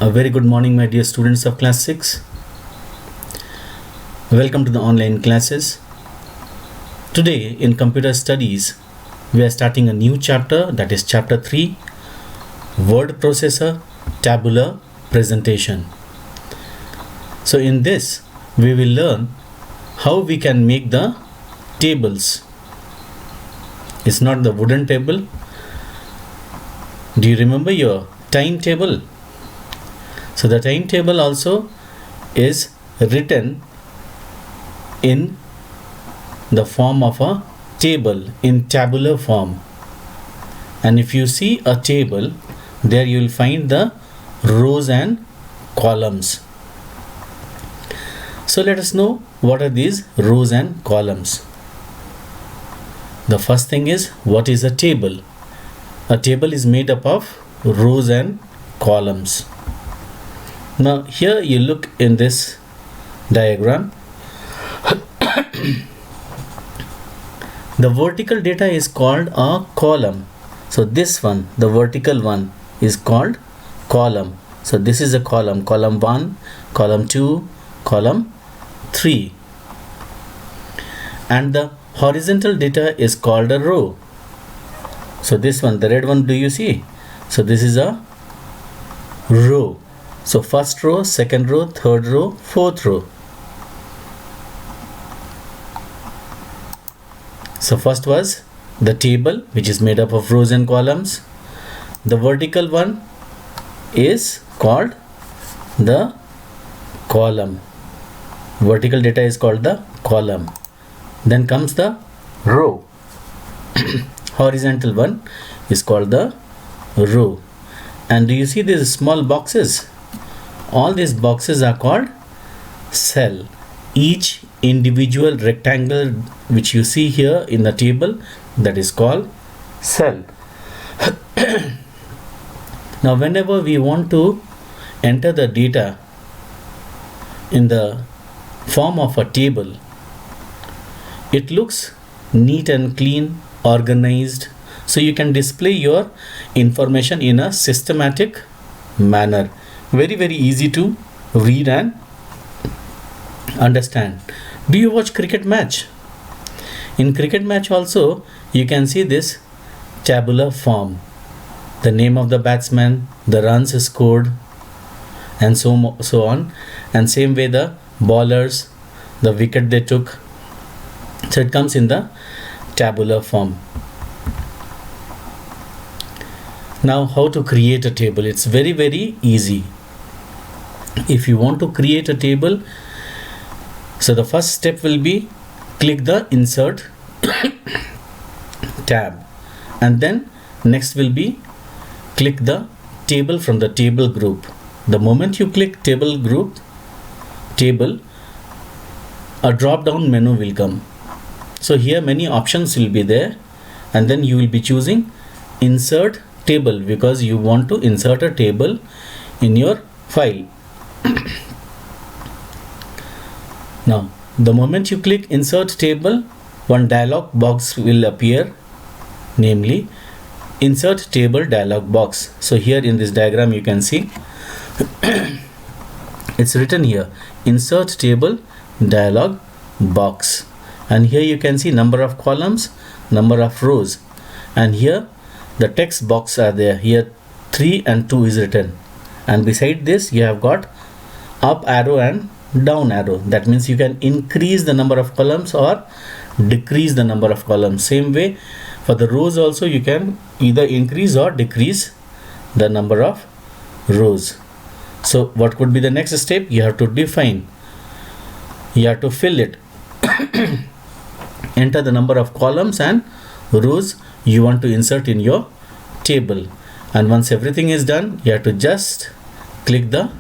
A very good morning, my dear students of class 6. Welcome to the online classes. Today in computer studies, we are starting a new chapter, that is chapter 3, word processor, tabular presentation. So in this, we will learn how we can make the tables. It's not the wooden table. Do you remember your timetable? So the timetable also is written in the form of a table, in tabular form. And if you see a table, there you will find the rows and columns. So let us know what are these rows and columns. The first thing is, what is a table? A table is made up of rows and columns. Now here you look in this diagram. The vertical data is called a column. So this one, the vertical one, is called column. So this is a column, column 1, column 2, column 3. And the horizontal data is called a row. So this one, the red one, do you see? So this is a row. So first row, second row, third row, fourth row. So first was the table, which is made up of rows and columns. The vertical one is called the column. Vertical data is called the column. Then comes the row. Horizontal one is called the row. And do you see these small boxes? All these boxes are called cell. Each individual rectangle which you see here in the table, that is called cell. Now whenever we want to enter the data in the form of a table, it looks neat and clean, organized, so you can display your information in a systematic manner. Very easy to read and understand. Do you watch cricket match? In cricket match also you can see this tabular form. The name of the batsman, the runs scored, and so on. And same way the bowlers, the wicket they took. So it comes in the tabular form. Now how to create a table? It's very easy. If you want to create a table, so the first step will be click the insert tab, and then next will be click the table from the table group. The moment you click table group, table, a drop down menu will come. So here many options will be there, and then you will be choosing insert table because you want to insert a table in your file. Now the moment you click insert table, one dialog box will appear, namely insert table dialog box. So here in this diagram you can see it's written here, insert table dialog box, and here you can see number of columns, number of rows, and here the text box are there. Here 3 and 2 is written, and beside this you have got up arrow and down arrow. That means you can increase the number of columns or decrease the number of columns. Same way for the rows also, you can either increase or decrease the number of rows. So what could be the next step? You have to define, you have to fill it. Enter the number of columns and rows you want to insert in your table, and once everything is done, you have to just click the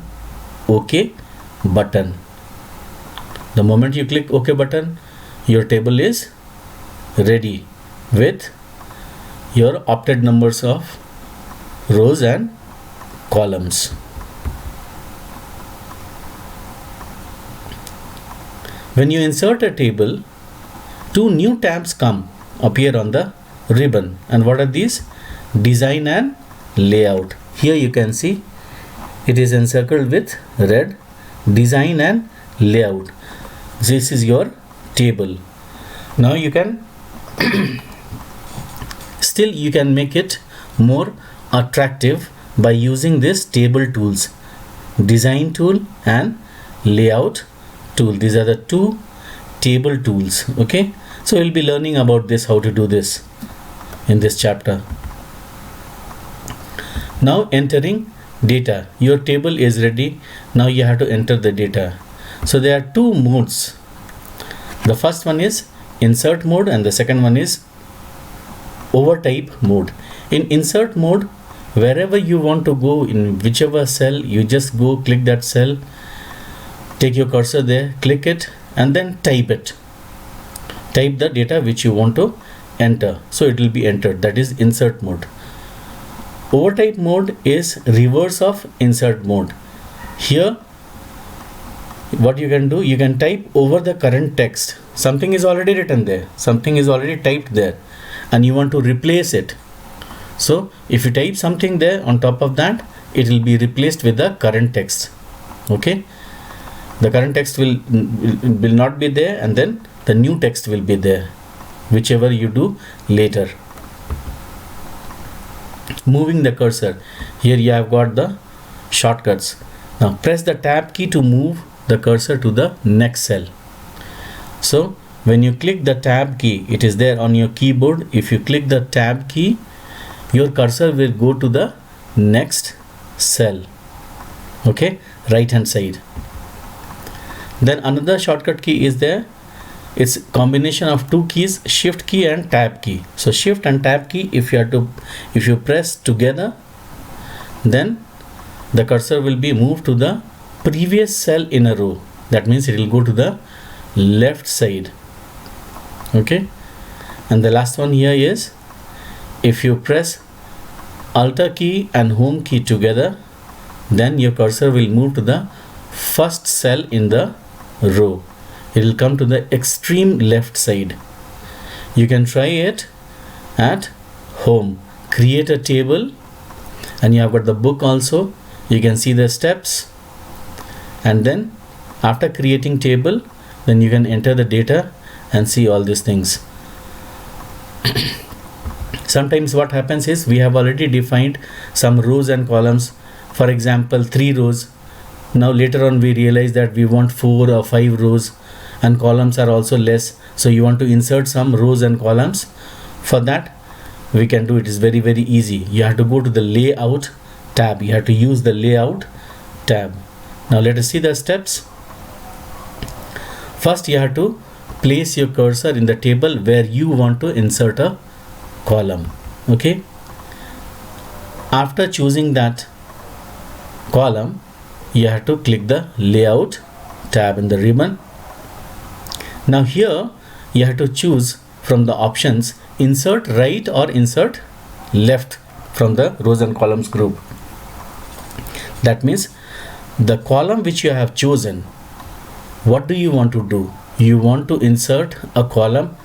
OK button. The moment you click OK button, your table is ready with your opted numbers of rows and columns. When you insert a table, 2 new tabs appear on the ribbon. And what are these? Design and layout. Here you can see It is encircled with red. Design and layout. This is your table. Now you can still you can make it more attractive by using this table tools, design tool and layout tool. These are the two table tools. Okay, so we'll be learning about this, how to do this in this chapter. Now entering data. Your table is ready. Now you have to enter the data. So there are two modes. The first one is insert mode and the second one is overtype mode. In insert mode, wherever you want to go, in whichever cell, you just go click that cell, take your cursor there, click it and then type it. Type the data which you want to enter. So it will be entered. That is insert mode. Overtype mode is reverse of insert mode. Here what you can do, you can type over the current text. Something is already written there, something is already typed there and you want to replace it. So if you type something there, on top of that it will be replaced with the current text. Okay, the current text will not be there and then the new text will be there, whichever you do later. Moving the cursor. Here you have got the shortcuts. Now press the tab key to move the cursor to the next cell. So when you click the tab key, it is there on your keyboard. If you click the tab key, your cursor will go to the next cell. Okay, right hand side. Then another shortcut key is there. It's combination of two keys, shift key and tab key. So shift and tab key, if you press together, then the cursor will be moved to the previous cell in a row. That means it will go to the left side. Okay, and the last one here is, if you press Alt key and home key together, then your cursor will move to the first cell in the row. It will come to the extreme left side. You can try it at home. Create a table and you have got the book also. You can see the steps, and then after creating table, then you can enter the data and see all these things. Sometimes what happens is, we have already defined some rows and columns, for example 3 rows. Now later on we realize that we want 4 or 5 rows and columns are also less, so you want to insert some rows and columns. For that we can do it. Is very easy. You have to go to the layout tab. You have to use the layout tab. Now let us see the steps. First you have to place your cursor in the table where you want to insert a column. Okay, after choosing that column, you have to click the layout tab in the ribbon. Now here you have to choose from the options insert right or insert left from the rows and columns group. That means the column which you have chosen, what do you want to do? You want to insert a column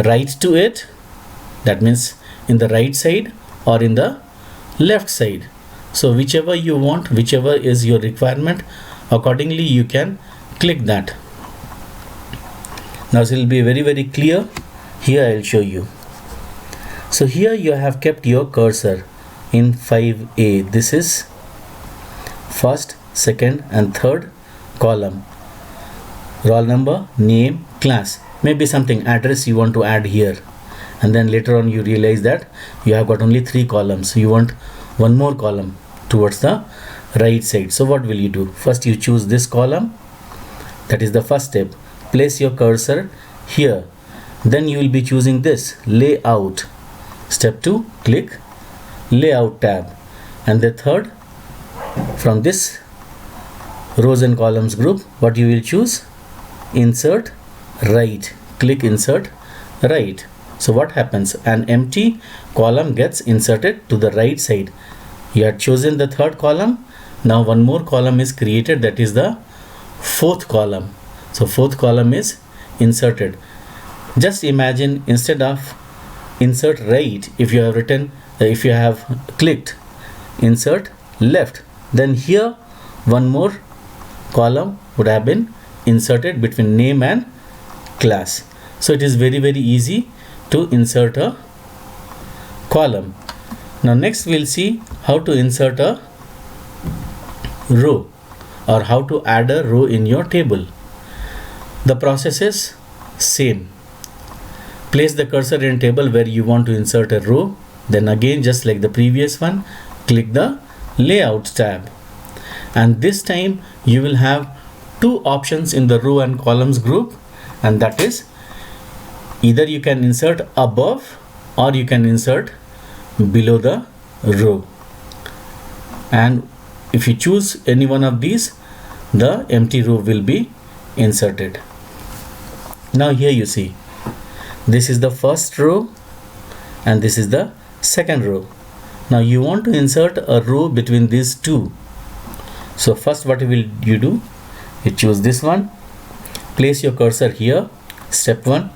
right to it, that means in the right side or in the left side. So whichever you want, whichever is your requirement, accordingly you can click that. Now it will be very clear. Here I will show you. So here you have kept your cursor in 5A. This is first, second and third column. Roll number, name, class, maybe something, address you want to add here, and then later on you realize that you have got only 3 columns, so you want one more column towards the right side. So what will you do? First you choose this column, that is the first step. Place your cursor here, then you will be choosing this layout. Step 2, click layout tab, and the third, from this rows and columns group, what you will choose? Insert right. Click insert right. So what happens? An empty column gets inserted to the right side. You have chosen the third column. Now one more column is created, that is the fourth column. So fourth column is inserted. Just imagine, instead of insert right, if you have clicked insert left, then here one more column would have been inserted between name and class. So it is very easy to insert a column. Now next we'll see how to insert a row, or how to add a row in your table. The process is same. Place the cursor in table where you want to insert a row. Then again, just like the previous one, click the layout tab. And this time you will have two options in the row and columns group, and that is either you can insert above or you can insert below the row. And if you choose any one of these, the empty row will be inserted. Now here you see, this is the first row and this is the second row. Now you want to insert a row between these two. So first what will you do? You choose this one, place your cursor here, step 1.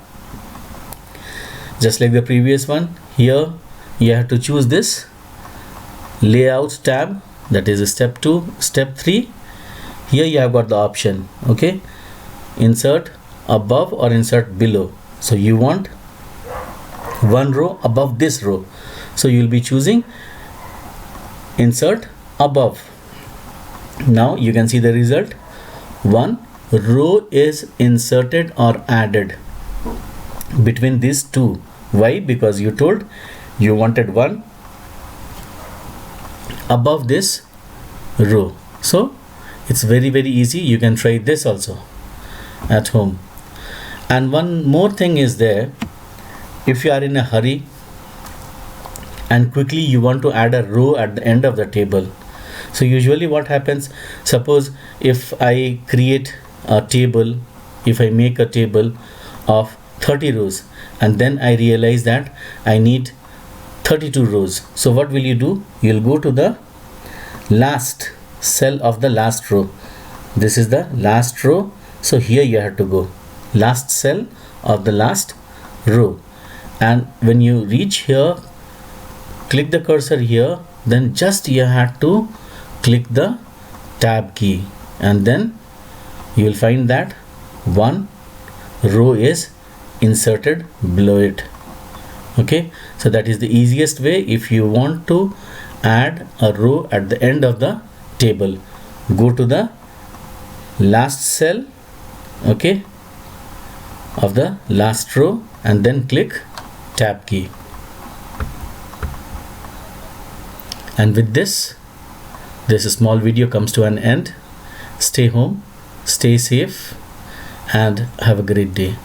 Just like the previous one, here you have to choose this layout tab, that is step 2. Step 3, here you have got the option, okay, insert above or insert below. So you want one row above this row, so you will be choosing insert above. Now you can see the result. One row is inserted or added between these two. Why? Because you told you wanted one above this row. So it's very easy. You can try this also at home. And one more thing is there, if you are in a hurry and quickly you want to add a row at the end of the table. So usually what happens, suppose if I create a table, if I make a table of 30 rows and then I realize that I need 32 rows. So what will you do? You'll go to the last cell of the last row. This is the last row. So here you have to go last cell of the last row. And when you reach here, click the cursor here, then just you have to click the tab key, and then you will find that one row is inserted below it. Okay, so that is the easiest way. If you want to add a row at the end of the table, go to the last cell, okay, of the last row, and then click tab key. And with this small video comes to an end. Stay home, stay safe, and have a great day.